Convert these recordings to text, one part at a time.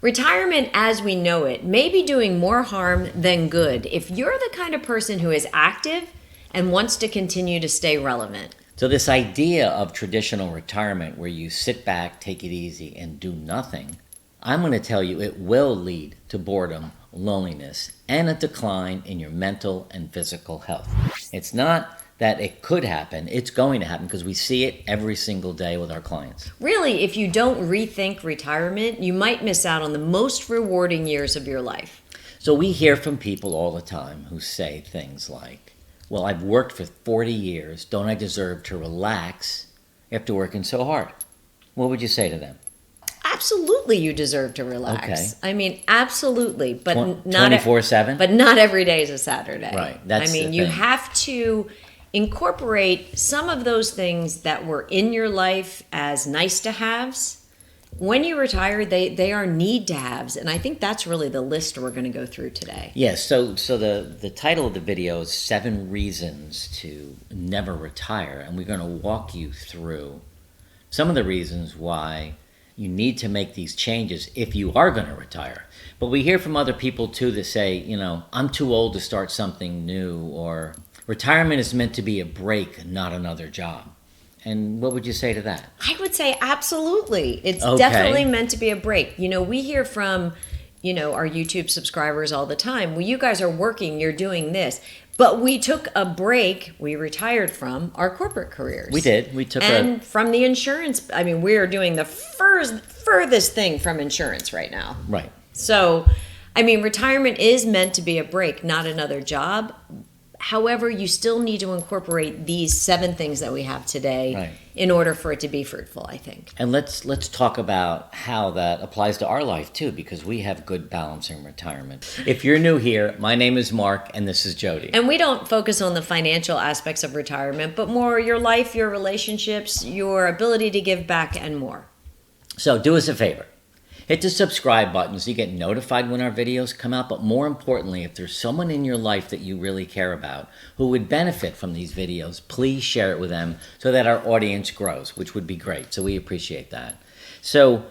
Retirement as we know it may be doing more harm than good if you're the kind of person who is active and wants to continue to stay relevant. So this idea of traditional retirement where you sit back, take it easy, and do nothing, I'm going to tell you it will lead to boredom, loneliness, and a decline in your mental and physical health. It's not that it could happen, it's going to happen because we see it every single day with our clients. Really, if you don't rethink retirement, you might miss out on the most rewarding years of your life. So we hear from people all the time who say things like, well, I've worked for 40 years, don't I deserve to relax after working so hard? What would you say to them? Absolutely, you deserve to relax. Okay. I mean, absolutely, but not 24/7? But not every day is a Saturday. Right, that's I mean, the you thing. have to incorporate some of those things that were in your life as nice to haves. When you retire, they are need to haves, and I think that's really the list we're going to go through today. Yes, so the title of the video is 7 Reasons to Never Retire, and we're going to walk you through some of the reasons why you need to make these changes if you are going to retire. But we hear from other people too that say, you know, I'm too old to start something new, or retirement is meant to be a break, not another job. And what would you say to that? I would say absolutely. It's Okay. definitely meant to be a break. You know, we hear from, our YouTube subscribers all the time. Well, you guys are working, you're doing this. But we took a break, we retired from our corporate careers. We did. We took and from the insurance, I mean, we are doing the furthest thing from insurance right now. Right. So, I mean, retirement is meant to be a break, not another job. However, you still need to incorporate these 7 things that we have today Right. in order for it to be fruitful, I think. And let's talk about how that applies to our life too, because we have good balance in retirement. If you're new here, my name is Mark and this is Jody. And we don't focus on the financial aspects of retirement, but more your life, your relationships, your ability to give back, and more. So do us a favor. Hit the subscribe button so you get notified when our videos come out. But more importantly, if there's someone in your life that you really care about who would benefit from these videos, please share it with them so that our audience grows, which would be great. So we appreciate that. So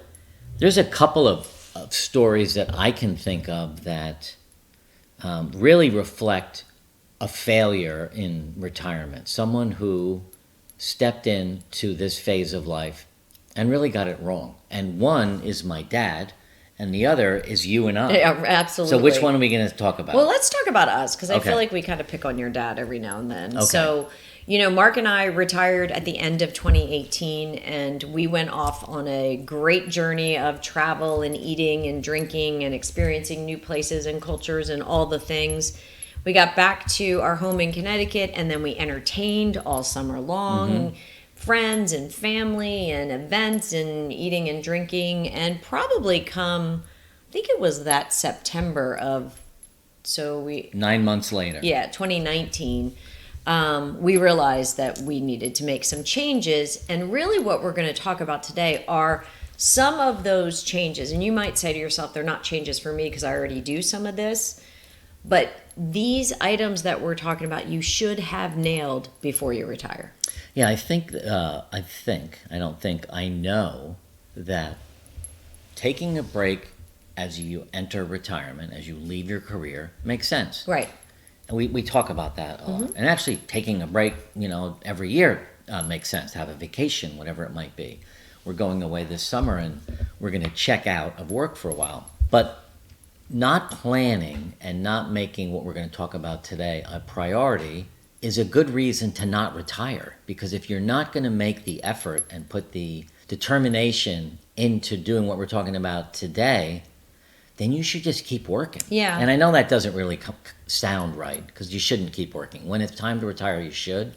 there's a couple of stories that I can think of that really reflect a failure in retirement. Someone who stepped into this phase of life and really got it wrong. And one is my dad, and the other is you and I. Yeah, absolutely. So which one are we going to talk about? Well, let's talk about us, because I Okay. feel like we kind of pick on your dad every now and then. Okay. So, Mark and I retired at the end of 2018, and we went off on a great journey of travel and eating and drinking and experiencing new places and cultures and all the things. We got back to our home in Connecticut, and then we entertained all summer long. Friends and family and events and eating and drinking, and probably come, I think it was that September of, 9 months later. 2019, we realized that we needed to make some changes. And really what we're going to talk about today are some of those changes. And you might say to yourself, they're not changes for me because I already do some of this. But these items that we're talking about, you should have nailed before you retire. Yeah, I know that taking a break as you enter retirement, as you leave your career, makes sense. Right. And we talk about that a lot. And actually taking a break, every year makes sense. Have a vacation, whatever it might be. We're going away this summer and we're going to check out of work for a while. But not planning and not making what we're going to talk about today a priority is a good reason to not retire. Because if you're not going to make the effort and put the determination into doing what we're talking about today, then you should just keep working. Yeah. And I know that doesn't really sound right, because you shouldn't keep working. When it's time to retire, you should.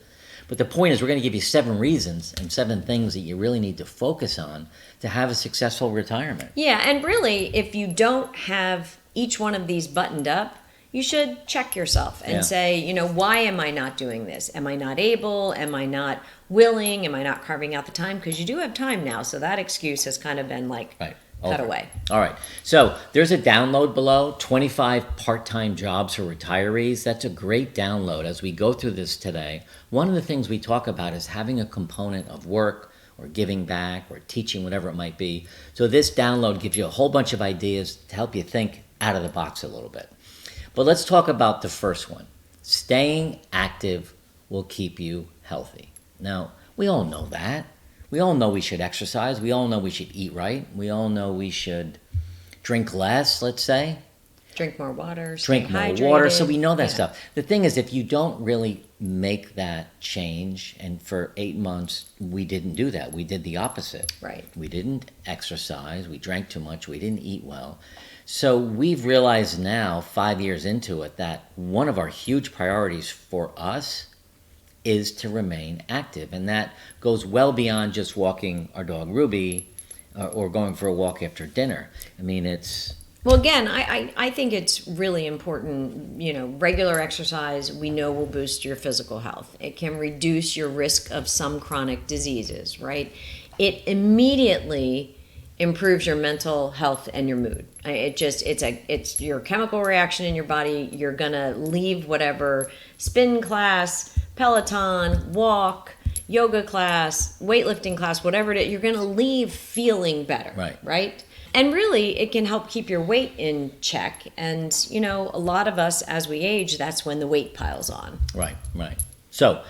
But the point is, we're going to give you 7 reasons and 7 things that you really need to focus on to have a successful retirement. Yeah, and really, if you don't have each one of these buttoned up, you should check yourself and say, why am I not doing this? Am I not able? Am I not willing? Am I not carving out the time? Because you do have time now, so that excuse has kind of been cut away. All right. So there's a download below, 25 part-time jobs for retirees. That's a great download as we go through this today. One of the things we talk about is having a component of work or giving back or teaching, whatever it might be. So this download gives you a whole bunch of ideas to help you think out of the box a little bit. But let's talk about the first one. Staying active will keep you healthy. Now, we all know that. We all know we should exercise. We all know we should eat right. We all know we should drink less, let's say. Drink more water. Drink more hydrated. water. So we know that stuff. The thing is, if you don't really make that change, and for 8 months, we didn't do that. We did the opposite. Right. We didn't exercise. We drank too much. We didn't eat well. So we've realized now, 5 years into it, that one of our huge priorities for us is to remain active. And that goes well beyond just walking our dog Ruby or going for a walk after dinner. I mean, it's... Well, again, I think it's really important, regular exercise we know will boost your physical health. It can reduce your risk of some chronic diseases, right? It immediately improves your mental health and your mood. It's your chemical reaction in your body. You're gonna leave whatever spin class, Peloton, walk, yoga class, weightlifting class, whatever it is, you're gonna leave feeling better, right? And really, it can help keep your weight in check. And, a lot of us, as we age, that's when the weight piles on. Right. So,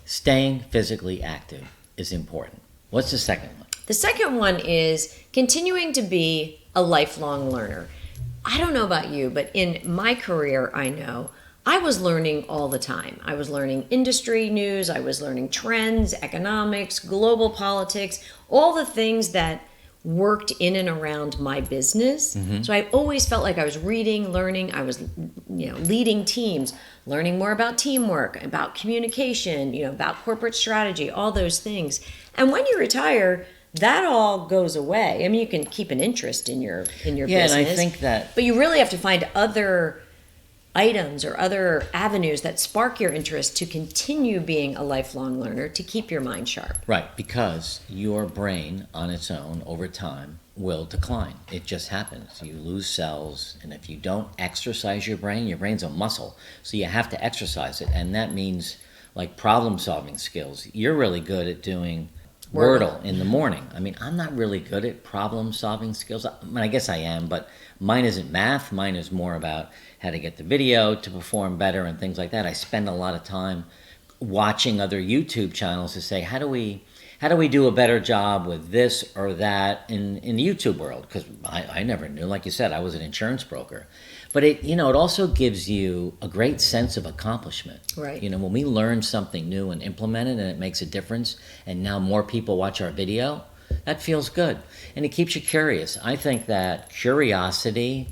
staying physically active is important. What's the second one? The second one is continuing to be a lifelong learner. I don't know about you, but in my career, I know I was learning all the time. I was learning industry news, I was learning trends, economics, global politics, all the things that worked in and around my business. Mm-hmm. So I always felt like I was reading, learning, I was leading teams, learning more about teamwork, about communication, about corporate strategy, all those things. And when you retire, that all goes away. I mean, you can keep an interest in your business. Yeah, and I think that... But you really have to find other items or other avenues that spark your interest to continue being a lifelong learner, to keep your mind sharp. Right, because your brain on its own over time will decline. It just happens. You lose cells, and if you don't exercise your brain's a muscle, so you have to exercise it, and that means like problem-solving skills. You're really good at doing Wordle in the morning. I mean, I'm not really good at problem-solving skills. I guess I am, but mine isn't math. Mine is more about how to get the video to perform better and things like that. I spend a lot of time watching other YouTube channels to say, how do we do a better job with this or that in the YouTube world? Because I never knew. Like you said, I was an insurance broker. But it also gives you a great sense of accomplishment. Right. When we learn something new and implement it and it makes a difference, and now more people watch our video, that feels good. And it keeps you curious. I think that curiosity,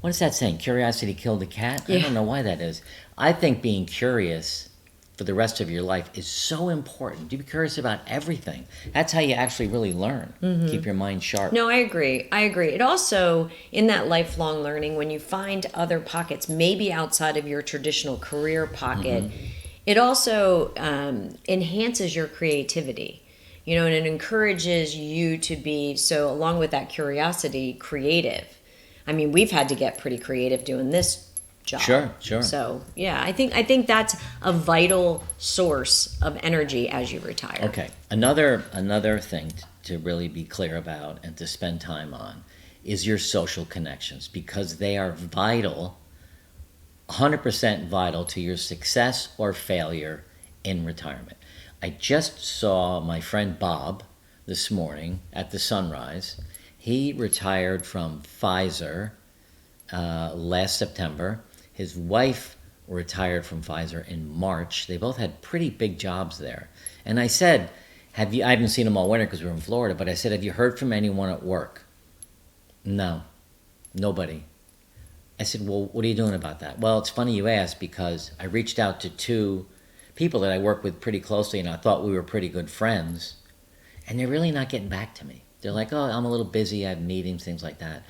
what is that saying? Curiosity killed the cat? Yeah. I don't know why that is. I think being curious for the rest of your life is so important. You be curious about everything. That's how you actually really learn. Mm-hmm. Keep your mind sharp. No, I agree. It also, in that lifelong learning, when you find other pockets, maybe outside of your traditional career pocket, mm-hmm. it also enhances your creativity. And it encourages you to be, so along with that curiosity, creative. I mean, we've had to get pretty creative doing this job. Sure. So, yeah, I think that's a vital source of energy as you retire. Okay. Another thing to really be clear about and to spend time on is your social connections, because they are vital, 100% vital to your success or failure in retirement. I just saw my friend Bob this morning at the sunrise. He retired from Pfizer last September. His wife retired from Pfizer in March. They both had pretty big jobs there. And I said, I haven't seen them all winter because we were in Florida, but I said, have you heard from anyone at work? No, nobody. I said, well, what are you doing about that? Well, it's funny you ask, because I reached out to 2 people that I work with pretty closely, and I thought we were pretty good friends, and they're really not getting back to me. They're like, oh, I'm a little busy, I have meetings, things like that.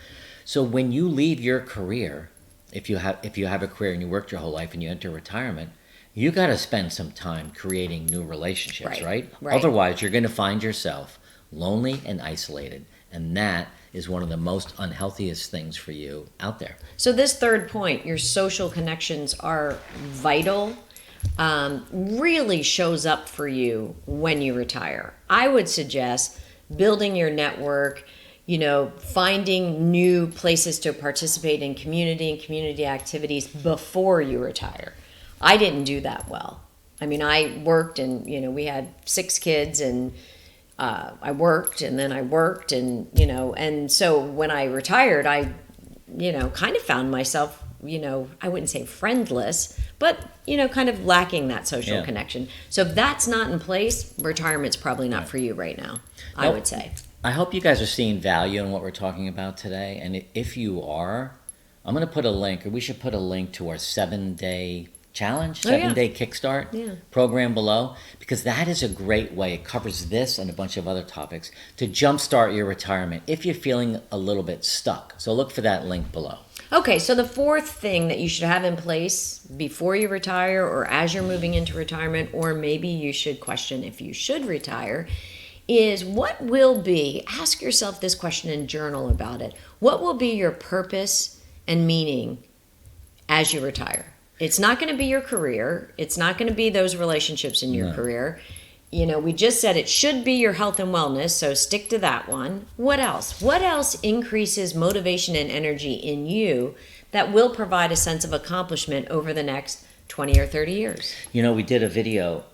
So when you leave your career, if you have a career and you worked your whole life and you enter retirement, you got to spend some time creating new relationships, right? Otherwise, you're going to find yourself lonely and isolated, and that is one of the most unhealthiest things for you out there. So this third point, your social connections are vital. really shows up for you when you retire. I would suggest building your network, finding new places to participate in community and community activities before you retire. I didn't do that well. I mean, I worked and, we had 6 kids and I worked and then I worked and so when I retired, I, kind of found myself, I wouldn't say friendless, but, kind of lacking that social connection. So if that's not in place, retirement's probably not for you right now, I would say. I hope you guys are seeing value in what we're talking about today. And if you are, I'm going to put a link, or we should put a link to our 7-day challenge, 7-day kickstart program below, because that is a great way. It covers this and a bunch of other topics to jumpstart your retirement if you're feeling a little bit stuck. So look for that link below. Okay, so the fourth thing that you should have in place before you retire or as you're moving into retirement, or maybe you should question if you should retire, is what will be, ask yourself this question and journal about it. What will be your purpose and meaning as you retire? It's not going to be your career. It's not going to be those relationships in your career. We just said it should be your health and wellness, so stick to that one. What else? What else increases motivation and energy in you that will provide a sense of accomplishment over the next 20 or 30 years? We did a video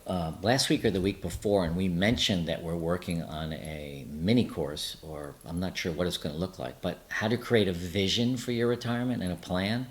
last week or the week before, and we mentioned that we're working on a mini course, or I'm not sure what it's going to look like, but how to create a vision for your retirement and a plan.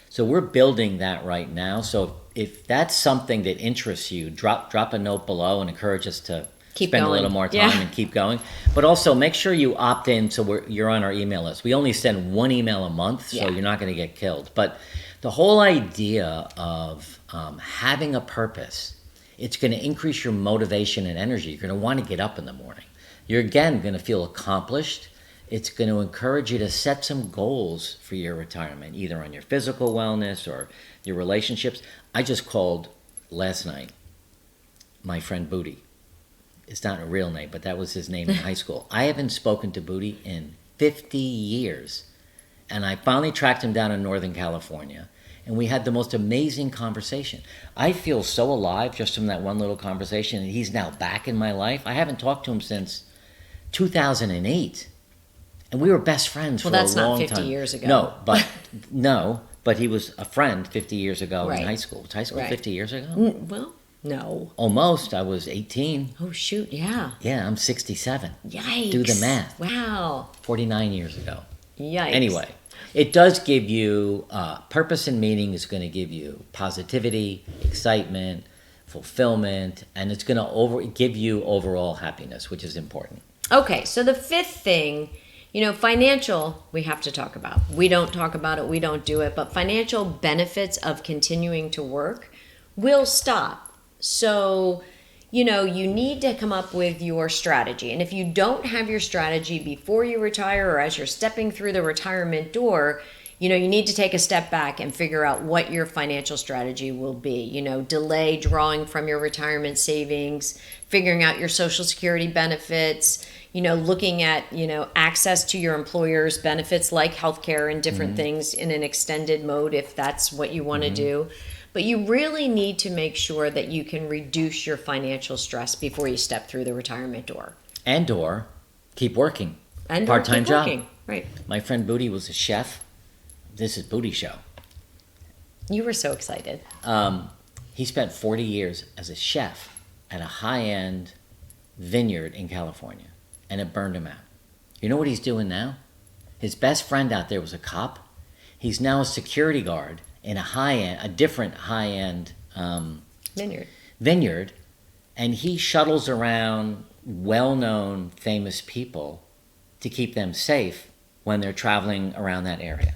So we're building that right now. So if that's something that interests you, drop a note below and encourage us to spend a little more time and keep going. But also make sure you opt in so you're on our email list. We only send 1 email a month, so you're not going to get killed. But the whole idea of having a purpose, it's going to increase your motivation and energy. You're going to want to get up in the morning. You're, again, going to feel accomplished. It's going to encourage you to set some goals for your retirement, either on your physical wellness or your relationships. I just called last night my friend Booty. It's not a real name, but that was his name in high school. I haven't spoken to Booty in 50 years. And I finally tracked him down in Northern California. And we had the most amazing conversation. I feel so alive just from that one little conversation. And he's now back in my life. I haven't talked to him since 2008. And we were best friends for a long time. Well, that's not 50 years ago. No, but he was a friend 50 years ago in high school. Was high school 50 years ago? Well, no. Almost. I was 18. Oh, shoot, yeah. Yeah, I'm 67. Yikes. Do the math. Wow. 49 years ago. Yikes. Anyway, it does give you purpose and meaning. Is going to give you positivity, excitement, fulfillment, and it's going to give you overall happiness, which is important. Okay, so the fifth thing, financial, we have to talk about. We don't talk about it, we don't do it, but financial benefits of continuing to work will stop. So, you need to come up with your strategy. And if you don't have your strategy before you retire or as you're stepping through the retirement door, you need to take a step back and figure out what your financial strategy will be. Delay drawing from your retirement savings, figuring out your Social Security benefits, looking at, access to your employer's benefits like healthcare and different things in an extended mode if that's what you want to do. But you really need to make sure that you can reduce your financial stress before you step through the retirement door. And/or keep working. And part-time job. Working. Right. My friend Booty was a chef. This is Booty Show. You were so excited. He spent 40 years as a chef at a high-end vineyard in California, and it burned him out. You know what he's doing now? His best friend out there was a cop. He's now a security guard in a different high-end vineyard, and he shuttles around well-known, famous people to keep them safe when they're traveling around that area.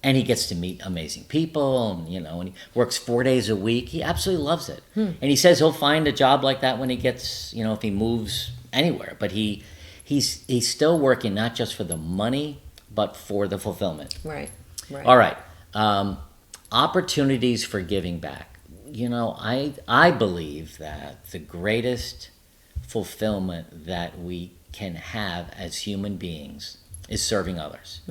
And he gets to meet amazing people, and he works 4 days a week. He absolutely loves it. And he says he'll find a job like that when he gets, if he moves anywhere. But he's still working not just for the money, but for the fulfillment. Right. All right. Opportunities for giving back. I believe that the greatest fulfillment that we can have as human beings is serving others.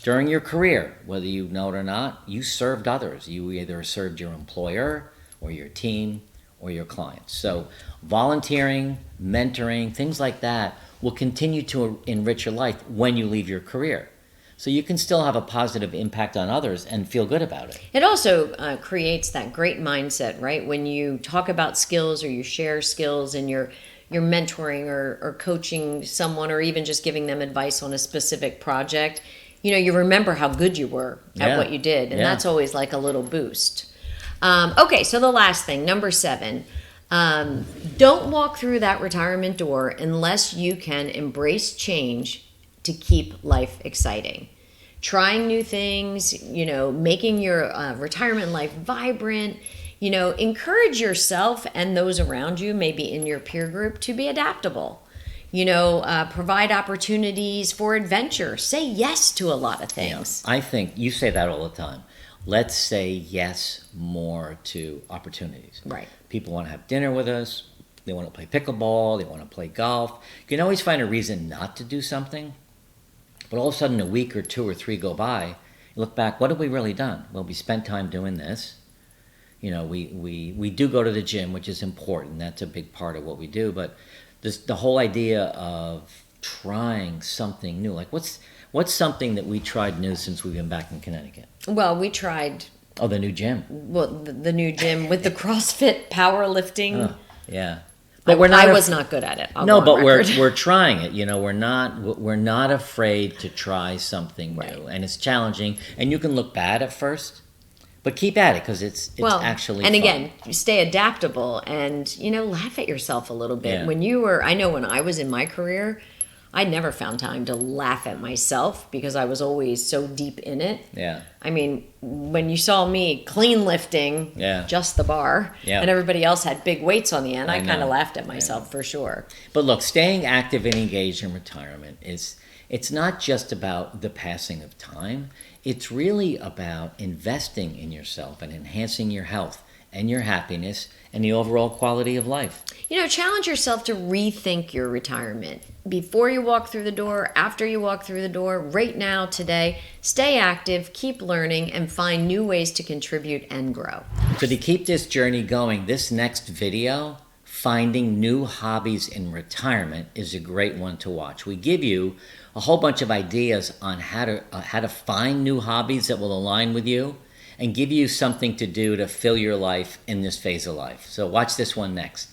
During your career, whether you know it or not, you served others. You either served your employer or your team or your clients. So volunteering, mentoring, things like that will continue to enrich your life when you leave your career. So you can still have a positive impact on others and feel good about it. It also creates that great mindset, right? When you talk about skills or you share skills and you're mentoring or coaching someone or even just giving them advice on a specific project, you remember how good you were at what you did. And that's always like a little boost. Okay, so the last thing, number 7, don't walk through that retirement door unless you can embrace change to keep life exciting. Trying new things, making your retirement life vibrant, encourage yourself and those around you, maybe in your peer group, to be adaptable. Provide opportunities for adventure. Say yes to a lot of things. I think you say that all the time. Let's say yes more to opportunities. Right. People want to have dinner with us. They want to play pickleball. They want to play golf. You can always find a reason not to do something. But all of a sudden, a week or 2 or 3 go by. You look back, what have we really done? Well, we spent time doing this. We do go to the gym, which is important. That's a big part of what we do. But the whole idea of trying something new, like what's something that we tried new since we've been back in Connecticut? Well, we tried. Oh, the new gym. Well, the new gym with the CrossFit powerlifting. Oh, yeah. But I was not good at it. No, but we're trying it. We're not afraid to try something new, and it's challenging. And you can look bad at first, but keep at it because it's actually and fun. Again, you stay adaptable and laugh at yourself a little bit. Yeah. I know when I was in my career, I never found time to laugh at myself because I was always so deep in it. Yeah. I mean, when you saw me clean lifting just the bar and everybody else had big weights on the end, I kind of laughed at myself for sure. But look, staying active and engaged in retirement it's not just about the passing of time. It's really about investing in yourself and enhancing your health and your happiness and the overall quality of life. Challenge yourself to rethink your retirement. Before you walk through the door, after you walk through the door, right now, today, stay active, keep learning, and find new ways to contribute and grow. So to keep this journey going, this next video, Finding New Hobbies in Retirement, is a great one to watch. We give you a whole bunch of ideas on how to find new hobbies that will align with you and give you something to do to fill your life in this phase of life. So watch this one next.